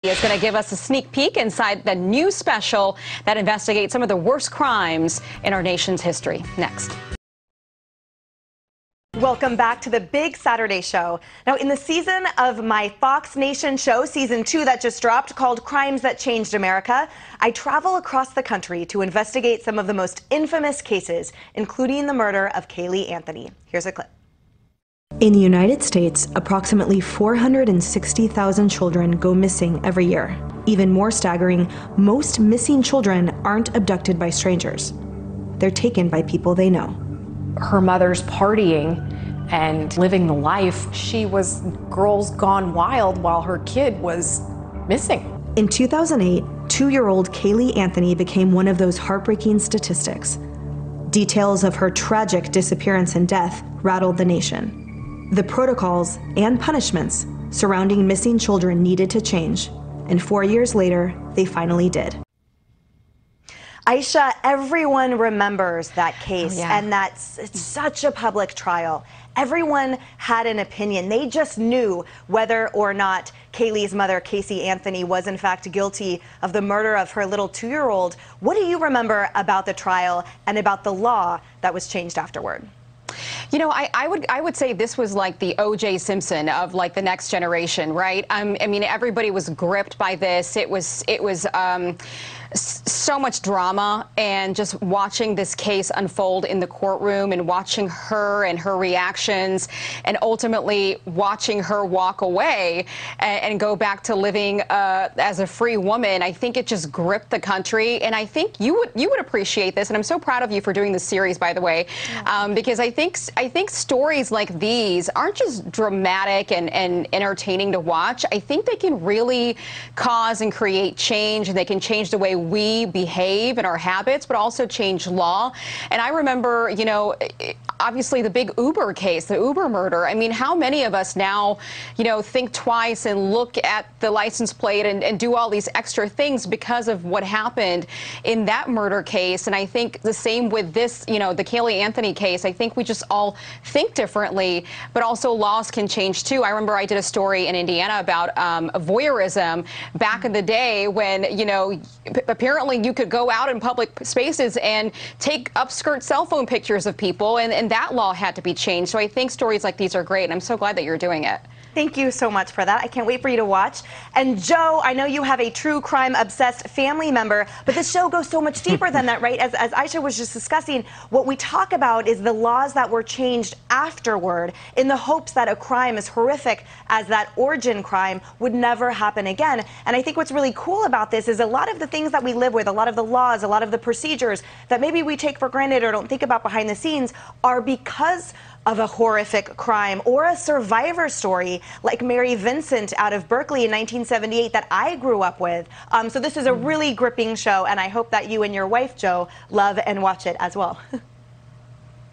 Is going to give us a sneak peek inside the new special that investigates some of the worst crimes in our nation's history. Next. Welcome back to the Big Saturday Show. Now, in the season of my Fox Nation show, season 2 that just dropped, called Crimes That Changed America, I travel across the country to investigate some of the most infamous cases, including the murder of Caylee Anthony. Here's a clip. In the United States, approximately 460,000 children go missing every year. Even more staggering, most missing children aren't abducted by strangers. They're taken by people they know. Her mother's partying and living the life. She was girls gone wild while her kid was missing. In 2008, 2-year-old Caylee Anthony became one of those heartbreaking statistics. Details of her tragic disappearance and death rattled the nation. The protocols and punishments surrounding missing children needed to change, and 4 years later, they finally did. Aisha, everyone remembers that case, and it's such a public trial. Everyone had an opinion. They just knew whether or not Caylee's mother, Casey Anthony, was in fact guilty of the murder of her little 2-year-old. What do you remember about the trial and about the law that was changed afterward? You know, I would say this was like the O.J. Simpson of like the next generation, right? I mean, everybody was gripped by this. It was so much drama, and just watching this case unfold in the courtroom and watching her and her reactions, and ultimately watching her walk away and go back to living as a free woman. I think it just gripped the country, and I think you would appreciate this. And I'm so proud of you for doing this series, by the way, because I think stories like these aren't just dramatic and entertaining to watch. I think they can really cause and create change, and they can change the way we behave and our habits, but also change law. And I remember, you know, obviously the big Uber case, the Uber murder. I mean, how many of us now, you know, think twice and look at the license plate and do all these extra things because of what happened in that murder case? And I think the same with this, you know, the Caylee Anthony case. I think we just all think differently, but also laws can change too. I remember I did a story in Indiana about voyeurism back in the day when, you know, apparently you could go out in public spaces and take upskirt cell phone pictures of people, and that law had to be changed. So I think stories like these are great, and I'm so glad that you're doing it. Thank you so much for that. I can't wait for you to watch. And Joe, I know you have a true crime obsessed family member, but this show goes so much deeper than that, right? As Aisha was just discussing, what we talk about is the laws that were changed afterward in the hopes that a crime as horrific as that origin crime would never happen again. And I think what's really cool about this is a lot of the things that we live with, a lot of the laws, a lot of the procedures that maybe we take for granted or don't think about behind the scenes are because of a horrific crime or a survivor story like Mary Vincent out of Berkeley in 1978 that I grew up with. So this is a really gripping show, and I hope that you and your wife, Joe, love and watch it as well.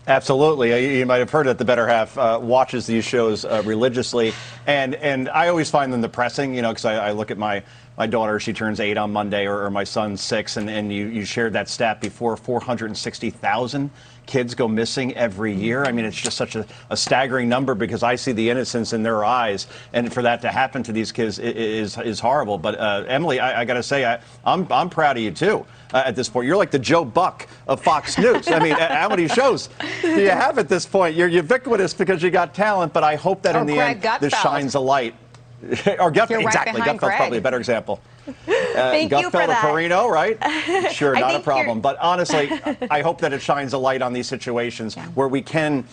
Absolutely. You might have heard that the better half watches these shows religiously, and I always find them depressing, you know, because I look at my daughter, she turns 8 on Monday, or my son's 6, and you shared that stat before, 460,000 kids go missing every year. I mean, it's just such a staggering number, because I see the innocence in their eyes, and for that to happen to these kids is horrible. But Emily, I got to say, I'm proud of you too. At this point, you're like the Joe Buck of Fox News. I mean, how many shows do you have at this point? You're ubiquitous because you got talent, but I hope that in the end this shines a light. Or Gutfeld, exactly. Gutfeld's probably a better example. Thank you for Gutfeld or that. Carino, right? Sure, not a problem. But honestly, I hope that it shines a light on these situations where we can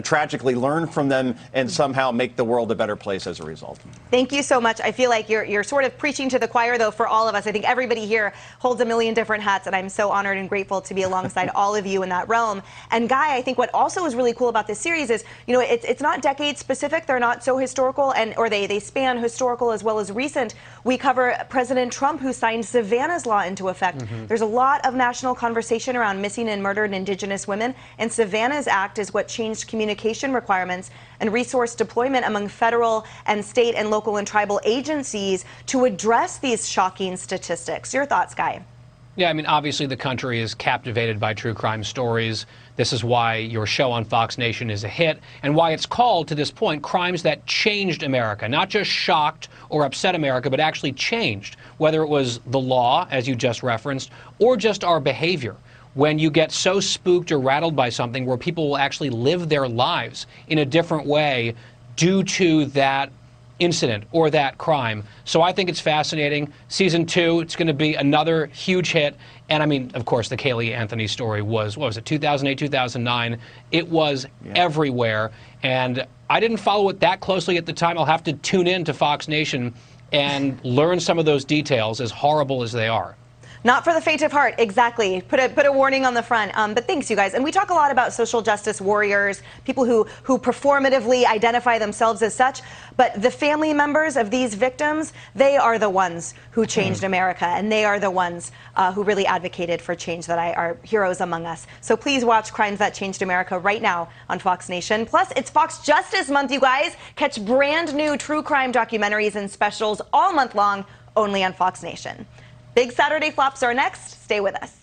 tragically learn from them and somehow make the world a better place as a result. Thank you so much. I feel like you're sort of preaching to the choir, though, for all of us. I think everybody here holds a million different hats, and I'm so honored and grateful to be alongside all of you in that realm. And Guy, I think what also is really cool about this series is, you know, it's not decade specific. They're not so historical, or they span historical as well as recent. We cover President Trump, who signed Savannah's Law into effect. There's a lot of national conversation around missing and murdered Indigenous women, and Savannah's Act is what changed communication requirements and resource deployment among federal and state and local and tribal agencies to address these shocking statistics. Your thoughts, Guy? Yeah, I mean, obviously the country is captivated by true crime stories. This is why your show on Fox Nation is a hit, and why it's called, to this point, Crimes That Changed America. Not just shocked or upset America, but actually changed, whether it was the law, as you just referenced, or just our behavior. When you get so spooked or rattled by something where people will actually live their lives in a different way due to that incident or that crime. So I think it's fascinating. Season 2, it's going to be another huge hit. And I mean, of course, the Kaylee Anthony story was, what was it, 2008, 2009? It was everywhere. And I didn't follow it that closely at the time. I'll have to tune in to Fox Nation and learn some of those details, as horrible as they are. Not for the faint of heart, exactly. Put a warning on the front. But thanks, you guys. And we talk a lot about social justice warriors, people who performatively identify themselves as such. But the family members of these victims, they are the ones who changed America, and they are the ones who really advocated for change that are heroes among us. So please watch Crimes That Changed America right now on Fox Nation. Plus, it's Fox Justice Month, you guys. Catch brand new true crime documentaries and specials all month long, only on Fox Nation. Big Saturday flops are next. Stay with us.